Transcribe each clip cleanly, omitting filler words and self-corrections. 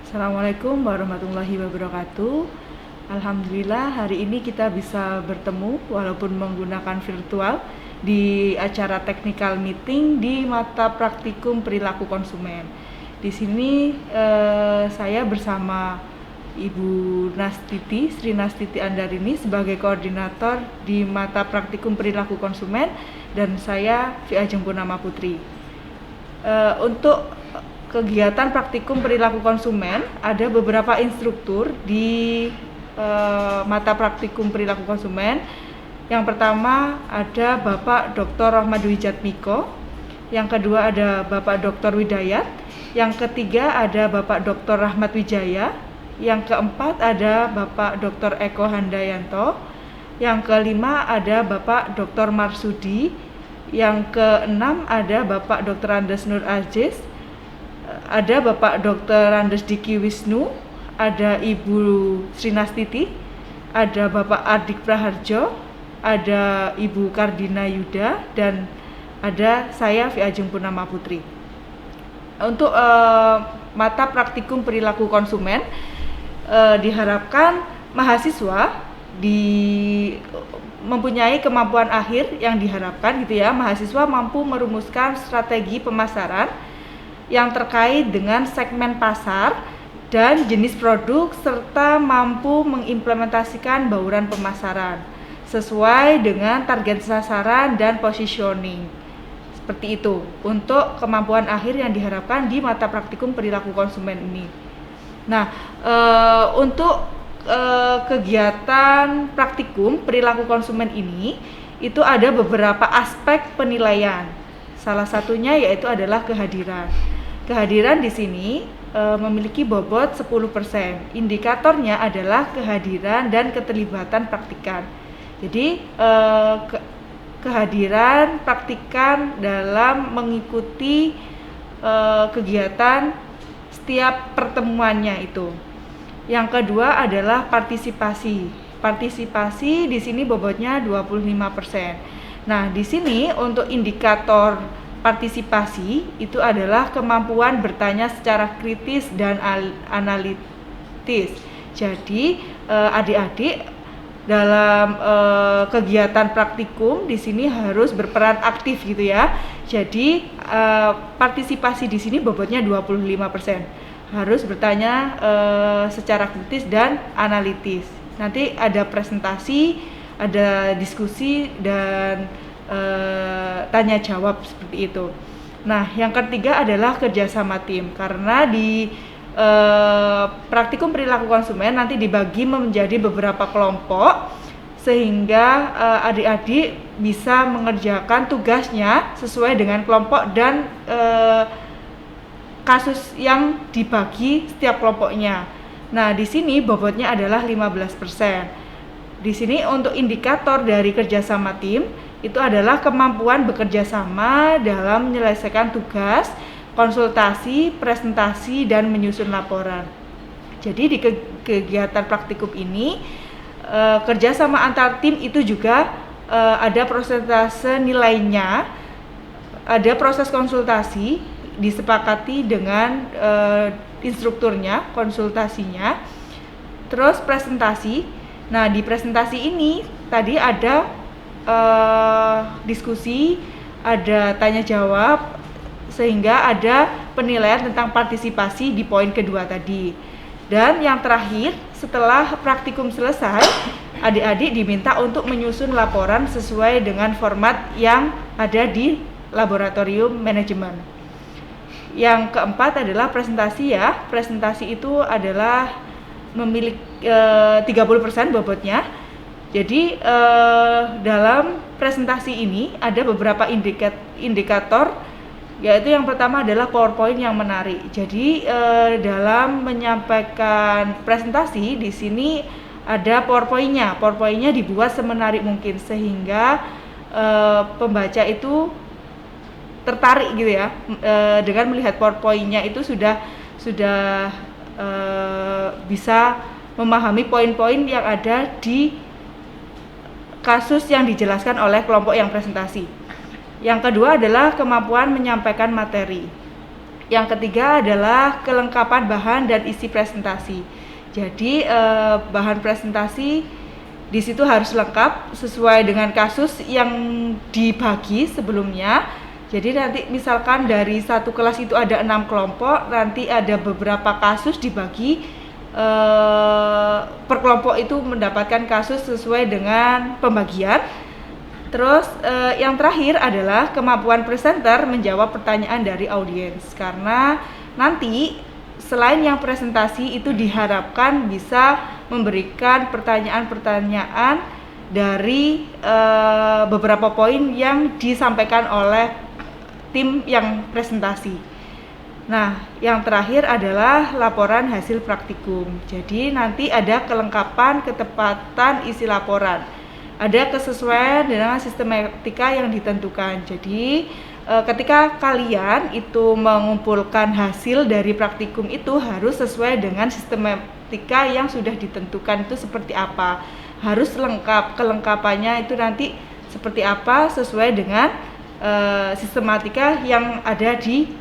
Assalamualaikum warahmatullahi wabarakatuh. Alhamdulillah hari ini kita bisa bertemu walaupun menggunakan virtual di acara technical meeting di mata praktikum perilaku konsumen. Di sini saya bersama Ibu Nastiti, Sri Nastiti Andarini sebagai koordinator di mata praktikum perilaku konsumen dan saya Vi Ajeng Purnama Putri. Untuk kegiatan praktikum perilaku konsumen ada beberapa instruktur di mata praktikum perilaku konsumen. Yang pertama ada Bapak Dr. Rahmat Dwi Jatmiko, yang kedua ada Bapak Dr. Widayat, yang ketiga ada Bapak Dr. Rahmat Wijaya, yang keempat ada Bapak Dr. Eko Handayanto, yang kelima ada Bapak Dr. Marsudi, yang keenam ada Bapak Dr. Andes Nur Aziz, ada Bapak Dr. Andes Diki Wisnu, ada Ibu Sri Nastiti, ada Bapak Ardik Praharjo, ada Ibu Kardina Yuda, dan ada saya Vi Ajeng Purnama Putri. Untuk mata praktikum perilaku konsumen diharapkan mahasiswa mempunyai kemampuan akhir yang diharapkan gitu ya, mahasiswa mampu merumuskan strategi pemasaran yang terkait dengan segmen pasar dan jenis produk serta mampu mengimplementasikan bauran pemasaran sesuai dengan target sasaran dan positioning. Seperti itu untuk kemampuan akhir yang diharapkan di mata praktikum perilaku konsumen ini. Nah, untuk kegiatan praktikum perilaku konsumen ini itu ada beberapa aspek penilaian. Salah satunya yaitu adalah kehadiran. Kehadiran di sini memiliki bobot 10%. Indikatornya adalah kehadiran dan keterlibatan praktikan. Jadi kehadiran praktikan dalam mengikuti kegiatan setiap pertemuannya itu. Yang kedua adalah partisipasi. Partisipasi di sini bobotnya 25%. Nah, di sini untuk indikator partisipasi itu adalah kemampuan bertanya secara kritis dan analitis. Jadi, adik-adik dalam kegiatan praktikum di sini harus berperan aktif gitu ya. Jadi, partisipasi di sini bobotnya 25%. Harus bertanya secara kritis dan analitis. Nanti ada presentasi, ada diskusi dan tanya jawab seperti itu. Nah, yang ketiga adalah kerjasama tim, karena di praktikum perilaku konsumen nanti dibagi menjadi beberapa kelompok sehingga adik-adik bisa mengerjakan tugasnya sesuai dengan kelompok dan kasus yang dibagi setiap kelompoknya. Nah, di sini bobotnya adalah 15%. Di sini untuk indikator dari kerjasama tim itu adalah kemampuan bekerja sama dalam menyelesaikan tugas, konsultasi, presentasi, dan menyusun laporan. Jadi di kegiatan praktikum ini kerjasama antar tim itu juga ada prosentase nilainya, ada proses konsultasi disepakati dengan instrukturnya, konsultasinya, terus presentasi. Nah, di presentasi ini tadi ada diskusi, ada tanya jawab, sehingga ada penilaian tentang partisipasi di poin kedua tadi. Dan yang terakhir, setelah praktikum selesai, adik-adik diminta untuk menyusun laporan sesuai dengan format yang ada di laboratorium manajemen. Yang keempat adalah presentasi ya. Presentasi itu adalah memiliki 30% bobotnya. Jadi dalam presentasi ini ada beberapa indikator, yaitu yang pertama adalah PowerPoint yang menarik. Jadi dalam menyampaikan presentasi di sini ada PowerPoint-nya. PowerPoint-nya dibuat semenarik mungkin sehingga pembaca itu tertarik gitu ya, dengan melihat PowerPoint-nya itu sudah bisa memahami poin-poin yang ada di kasus yang dijelaskan oleh kelompok yang presentasi. Yang kedua adalah kemampuan menyampaikan materi. Yang ketiga adalah kelengkapan bahan dan isi presentasi. Jadi bahan presentasi di situ harus lengkap sesuai dengan kasus yang dibagi sebelumnya. Jadi nanti misalkan dari satu kelas itu ada 6 kelompok, nanti ada beberapa kasus dibagi, per kelompok itu mendapatkan kasus sesuai dengan pembagian. Terus yang terakhir adalah kemampuan presenter menjawab pertanyaan dari audiens, karena nanti selain yang presentasi itu diharapkan bisa memberikan pertanyaan-pertanyaan dari beberapa poin yang disampaikan oleh tim yang presentasi. Nah, yang terakhir adalah laporan hasil praktikum. Jadi nanti ada kelengkapan, ketepatan isi laporan. Ada kesesuaian dengan sistematika yang ditentukan. Jadi ketika kalian itu mengumpulkan hasil dari praktikum itu harus sesuai dengan sistematika yang sudah ditentukan itu seperti apa. Harus lengkap, kelengkapannya itu nanti seperti apa sesuai dengan sistematika yang ada di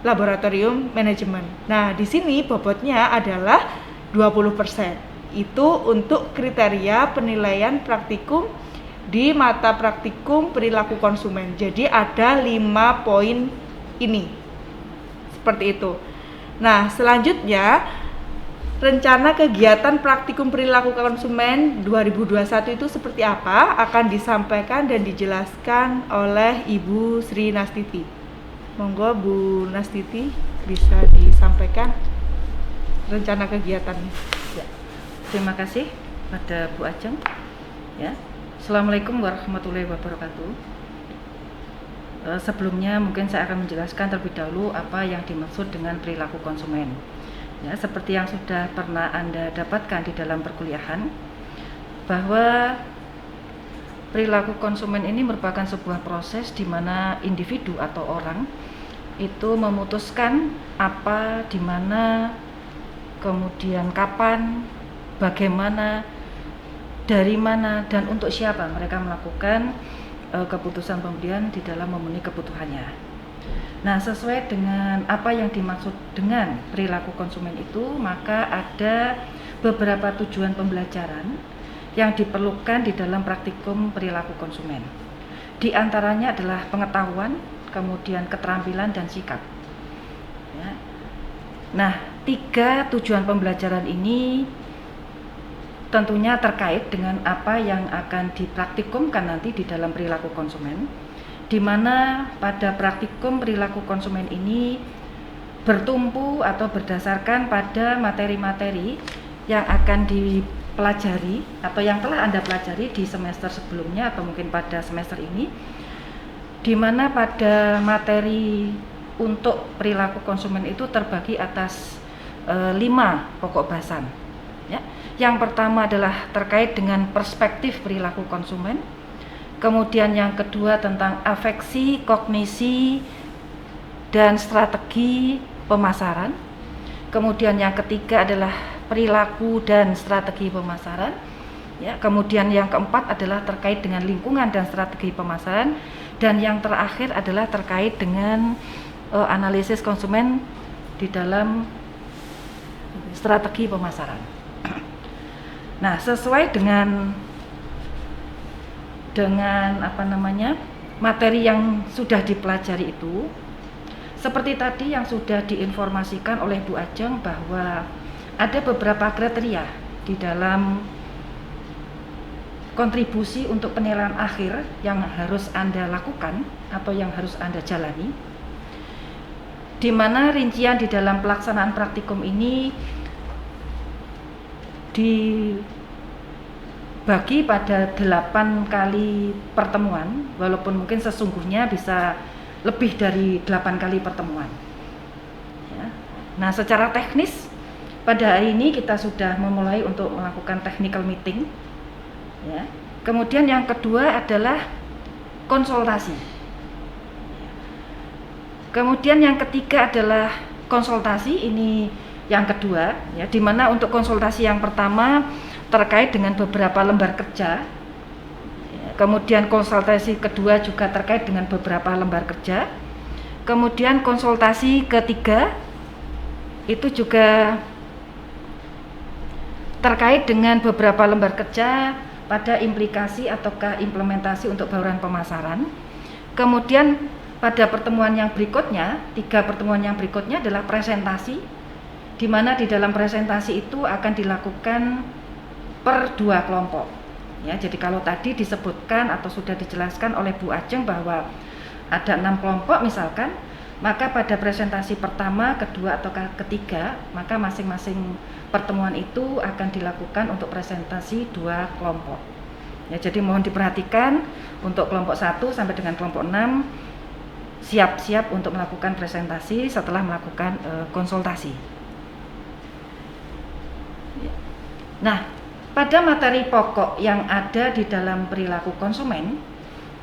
laboratorium manajemen. Nah, di sini bobotnya adalah 20%. Itu untuk kriteria penilaian praktikum di mata praktikum perilaku konsumen. Jadi ada 5 poin ini. Seperti itu. Nah, selanjutnya rencana kegiatan praktikum perilaku konsumen 2021 itu seperti apa akan disampaikan dan dijelaskan oleh Ibu Sri Nastiti. Monggo Bu Nastiti bisa disampaikan rencana kegiatannya. Ya. Terima kasih pada Bu Ajeng. Ya. Assalamualaikum warahmatullahi wabarakatuh. Sebelumnya mungkin saya akan menjelaskan terlebih dahulu apa yang dimaksud dengan perilaku konsumen. Ya, seperti yang sudah pernah Anda dapatkan di dalam perkuliahan, bahwa perilaku konsumen ini merupakan sebuah proses di mana individu atau orang itu memutuskan apa, di mana, kemudian kapan, bagaimana, dari mana, dan untuk siapa mereka melakukan keputusan pembelian di dalam memenuhi kebutuhannya. Nah, sesuai dengan apa yang dimaksud dengan perilaku konsumen itu, maka ada beberapa tujuan pembelajaran yang diperlukan di dalam praktikum perilaku konsumen. Di antaranya adalah pengetahuan, kemudian keterampilan dan sikap. Ya. Nah, 3 tujuan pembelajaran ini tentunya terkait dengan apa yang akan dipraktikumkan nanti di dalam perilaku konsumen, di mana pada praktikum perilaku konsumen ini bertumpu atau berdasarkan pada materi-materi yang akan dipelajari atau yang telah Anda pelajari di semester sebelumnya atau mungkin pada semester ini, di mana pada materi untuk perilaku konsumen itu terbagi atas 5 pokok bahasan. Ya. Yang pertama adalah terkait dengan perspektif perilaku konsumen. Kemudian yang kedua tentang afeksi, kognisi, dan strategi pemasaran. Kemudian yang ketiga adalah perilaku dan strategi pemasaran. Ya, kemudian yang keempat adalah terkait dengan lingkungan dan strategi pemasaran. Dan yang terakhir adalah terkait dengan analisis konsumen di dalam strategi pemasaran. Nah, sesuai dengan materi yang sudah dipelajari itu, seperti tadi yang sudah diinformasikan oleh Bu Ajeng bahwa ada beberapa kriteria di dalam kontribusi untuk penilaian akhir yang harus Anda lakukan atau yang harus Anda jalani, di mana rincian di dalam pelaksanaan praktikum ini dibagi pada 8 kali pertemuan, walaupun mungkin sesungguhnya bisa lebih dari 8 kali pertemuan. Ya. Nah, secara teknis pada hari ini kita sudah memulai untuk melakukan technical meeting. Ya. Kemudian yang kedua adalah konsultasi. Kemudian yang ketiga adalah konsultasi, ini yang kedua, ya, di mana untuk konsultasi yang pertama terkait dengan beberapa lembar kerja. Kemudian konsultasi kedua juga terkait dengan beberapa lembar kerja. Kemudian konsultasi ketiga itu juga terkait dengan beberapa lembar kerja pada implikasi ataukah implementasi untuk bauran pemasaran. Kemudian pada pertemuan yang berikutnya, 3 pertemuan yang berikutnya adalah presentasi, di mana di dalam presentasi itu akan dilakukan per 2 kelompok. Ya, jadi kalau tadi disebutkan atau sudah dijelaskan oleh Bu Ajeng bahwa ada 6 kelompok misalkan, maka pada presentasi pertama, kedua atau ketiga, maka masing-masing pertemuan itu akan dilakukan untuk presentasi 2 kelompok. Ya, jadi mohon diperhatikan untuk kelompok 1 sampai dengan kelompok 6 siap-siap untuk melakukan presentasi setelah melakukan konsultasi. Nah, pada materi pokok yang ada di dalam perilaku konsumen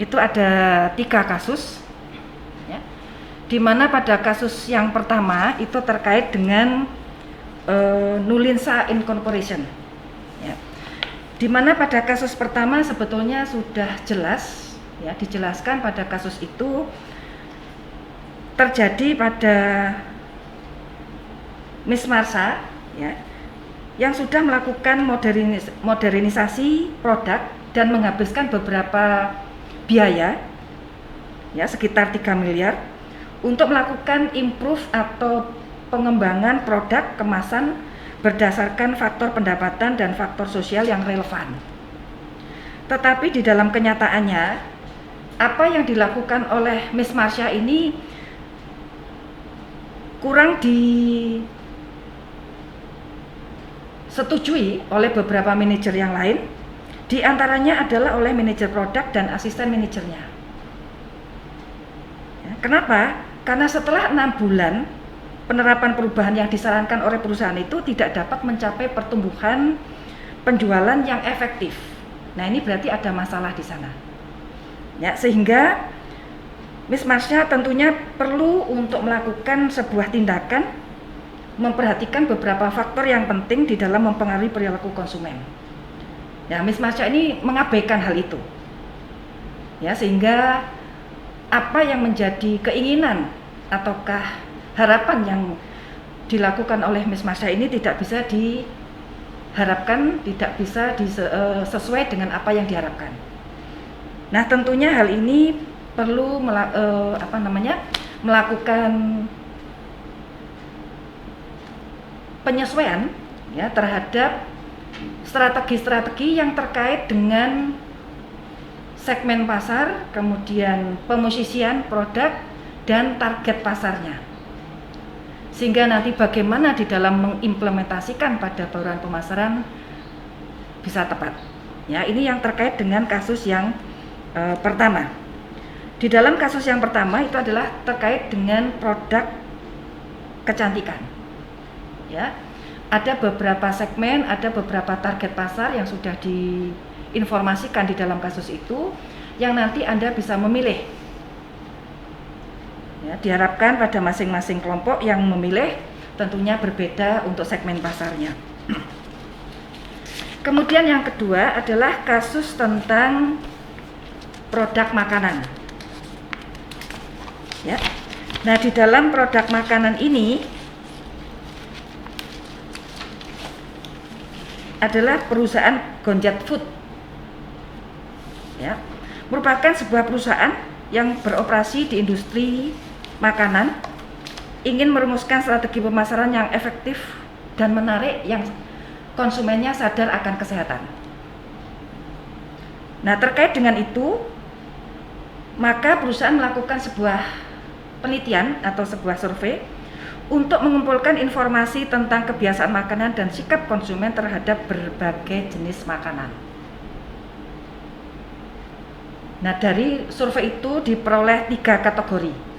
itu ada 3 kasus, ya, di mana pada kasus yang pertama itu terkait dengan Nulinsa Incorporation, ya, di mana pada kasus pertama sebetulnya sudah jelas, ya, dijelaskan pada kasus itu terjadi pada Miss Marsha, ya, yang sudah melakukan modernisasi produk dan menghabiskan beberapa biaya, ya, sekitar 3 miliar untuk melakukan improve atau pengembangan produk kemasan berdasarkan faktor pendapatan dan faktor sosial yang relevan. Tetapi di dalam kenyataannya apa yang dilakukan oleh Miss Marsha ini kurang disetujui oleh beberapa manajer yang lain, di antaranya adalah oleh manajer produk dan asisten manajernya. Ya, kenapa? Karena setelah 6 bulan penerapan perubahan yang disarankan oleh perusahaan itu tidak dapat mencapai pertumbuhan penjualan yang efektif. Nah, ini berarti ada masalah di sana. Ya, sehingga Miss Marsha tentunya perlu untuk melakukan sebuah tindakan, memperhatikan beberapa faktor yang penting di dalam mempengaruhi perilaku konsumen. Ya, Miss Marsha ini mengabaikan hal itu. Ya, sehingga apa yang menjadi keinginan ataukah harapan yang dilakukan oleh Miss Marsha ini tidak bisa diharapkan, tidak bisa sesuai dengan apa yang diharapkan. Nah, tentunya hal ini perlu melakukan penyesuaian, ya, terhadap strategi-strategi yang terkait dengan segmen pasar, kemudian pemosisian produk dan target pasarnya, sehingga nanti bagaimana di dalam mengimplementasikan pada bauran pemasaran bisa tepat. Ya, ini yang terkait dengan kasus yang pertama. Di dalam kasus yang pertama itu adalah terkait dengan produk kecantikan. Ya, ada beberapa segmen, ada beberapa target pasar yang sudah diinformasikan di dalam kasus itu, yang nanti Anda bisa memilih. Ya, diharapkan pada masing-masing kelompok yang memilih tentunya berbeda untuk segmen pasarnya. Kemudian yang kedua adalah kasus tentang produk makanan. Ya. Nah, di dalam produk makanan ini adalah perusahaan Gonjat Food. Ya. Merupakan sebuah perusahaan yang beroperasi di industri makanan, ingin merumuskan strategi pemasaran yang efektif dan menarik yang konsumennya sadar akan kesehatan. Nah, terkait dengan itu, maka perusahaan melakukan sebuah penelitian atau sebuah survei untuk mengumpulkan informasi tentang kebiasaan makanan dan sikap konsumen terhadap berbagai jenis makanan. Nah, dari survei itu diperoleh 3 kategori.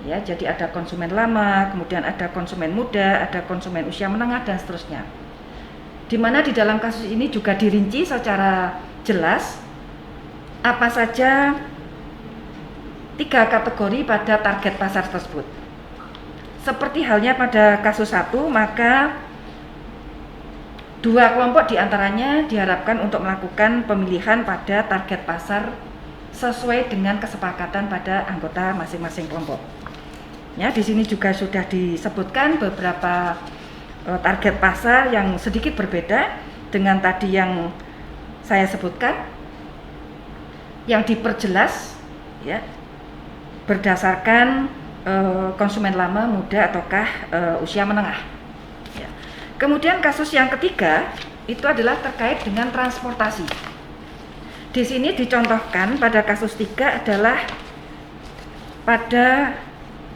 Ya, jadi ada konsumen lama, kemudian ada konsumen muda, ada konsumen usia menengah, dan seterusnya. Di mana di dalam kasus ini juga dirinci secara jelas apa saja 3 kategori pada target pasar tersebut. Seperti halnya pada kasus 1, maka 2 kelompok diantaranya diharapkan untuk melakukan pemilihan pada target pasar sesuai dengan kesepakatan pada anggota masing-masing kelompok. Ya, di sini juga sudah disebutkan beberapa target pasar yang sedikit berbeda dengan tadi yang saya sebutkan, yang diperjelas ya berdasarkan konsumen lama, muda, ataukah usia menengah. Ya. Kemudian kasus yang ketiga itu adalah terkait dengan transportasi. Di sini dicontohkan pada kasus 3 adalah pada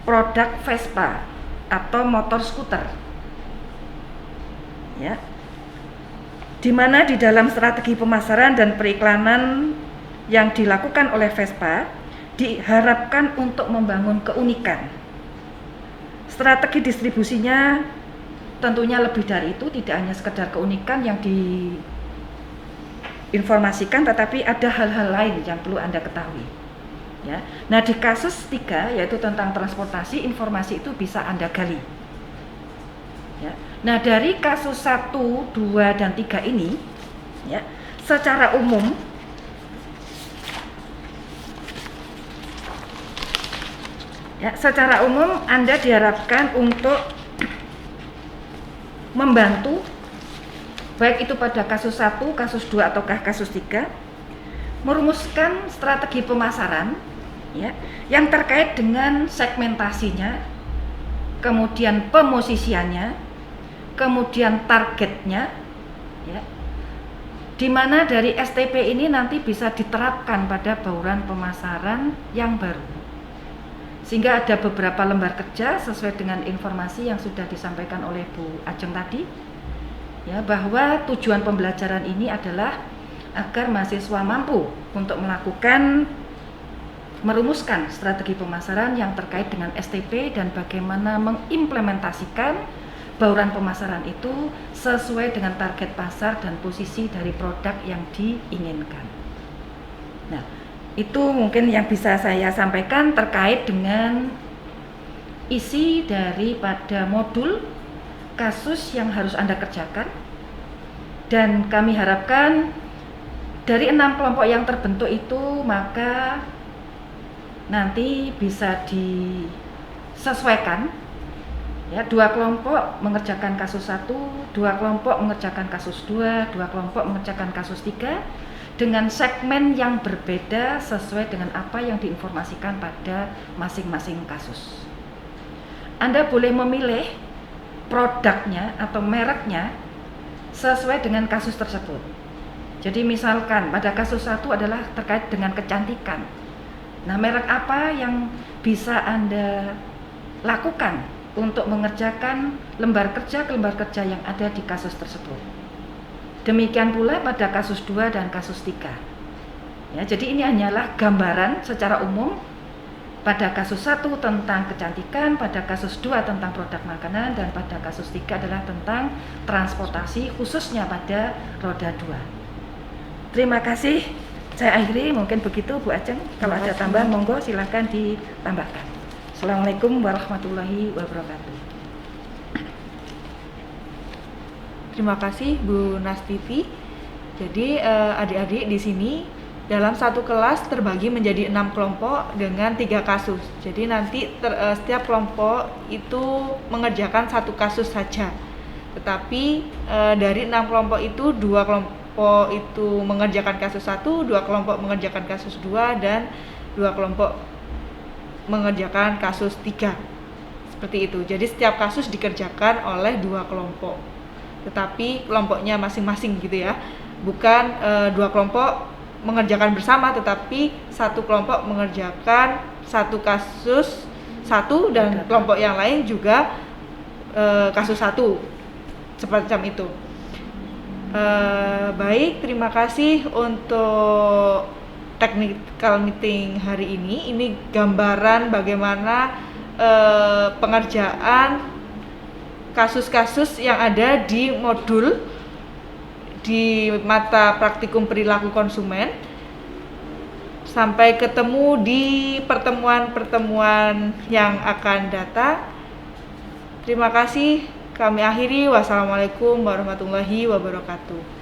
produk Vespa atau motor skuter, ya, di mana di dalam strategi pemasaran dan periklanan yang dilakukan oleh Vespa diharapkan untuk membangun keunikan. Strategi distribusinya tentunya lebih dari itu, tidak hanya sekedar keunikan yang diinformasikan, tetapi ada hal-hal lain yang perlu Anda ketahui. Ya. Nah, di kasus 3 yaitu tentang transportasi, informasi itu bisa Anda gali. Ya. Nah, dari kasus 1, 2, dan 3 ini ya, secara umum Anda diharapkan untuk membantu baik itu pada kasus 1, kasus 2, ataukah kasus 3 merumuskan strategi pemasaran ya, yang terkait dengan segmentasinya, kemudian pemosisiannya, kemudian targetnya ya, di mana dari STP ini nanti bisa diterapkan pada bauran pemasaran yang baru, sehingga ada beberapa lembar kerja sesuai dengan informasi yang sudah disampaikan oleh Bu Ajeng tadi ya, bahwa tujuan pembelajaran ini adalah agar mahasiswa mampu untuk merumuskan strategi pemasaran yang terkait dengan STP dan bagaimana mengimplementasikan bauran pemasaran itu sesuai dengan target pasar dan posisi dari produk yang diinginkan. Nah, itu mungkin yang bisa saya sampaikan terkait dengan isi daripada modul kasus yang harus Anda kerjakan, dan kami harapkan dari 6 kelompok yang terbentuk itu maka nanti bisa disesuaikan ya, 2 kelompok mengerjakan kasus 1, 2 kelompok mengerjakan kasus 2, 2 kelompok mengerjakan kasus 3 dengan segmen yang berbeda sesuai dengan apa yang diinformasikan pada masing-masing kasus. Anda boleh memilih produknya atau mereknya sesuai dengan kasus tersebut. Jadi misalkan pada kasus 1 adalah terkait dengan kecantikan. Nah, merek apa yang bisa Anda lakukan untuk mengerjakan lembar kerja ke lembar kerja yang ada di kasus tersebut. Demikian pula pada kasus 2 dan kasus 3. Ya, jadi ini hanyalah gambaran secara umum. Pada kasus 1 tentang kecantikan, pada kasus 2 tentang produk makanan, dan pada kasus 3 adalah tentang transportasi, khususnya pada roda 2. Terima kasih. Saya akhiri, mungkin begitu Bu Ajeng. Kalau ada tambahan monggo silahkan ditambahkan. Assalamualaikum warahmatullahi wabarakatuh. Terima kasih Bu Nastivi. Jadi adik-adik di sini dalam satu kelas terbagi menjadi 6 kelompok dengan 3 kasus. Jadi nanti setiap kelompok itu mengerjakan 1 kasus saja. Tetapi dari 6 kelompok itu 2 kelompok itu mengerjakan kasus 1, 2 kelompok mengerjakan kasus 2, dan 2 kelompok mengerjakan kasus 3. Seperti itu. Jadi setiap kasus dikerjakan oleh 2 kelompok. Tetapi kelompoknya masing-masing gitu ya. Bukan 2 kelompok mengerjakan bersama, tetapi 1 kelompok mengerjakan 1 kasus 1 dan kelompok yang lain juga kasus 1. Semacam itu. Baik, terima kasih untuk technical meeting hari ini. Ini gambaran bagaimana pengerjaan kasus-kasus yang ada di modul di mata praktikum perilaku konsumen. Sampai ketemu di pertemuan-pertemuan yang akan datang. Terima kasih. Kami akhiri. Wassalamualaikum warahmatullahi wabarakatuh.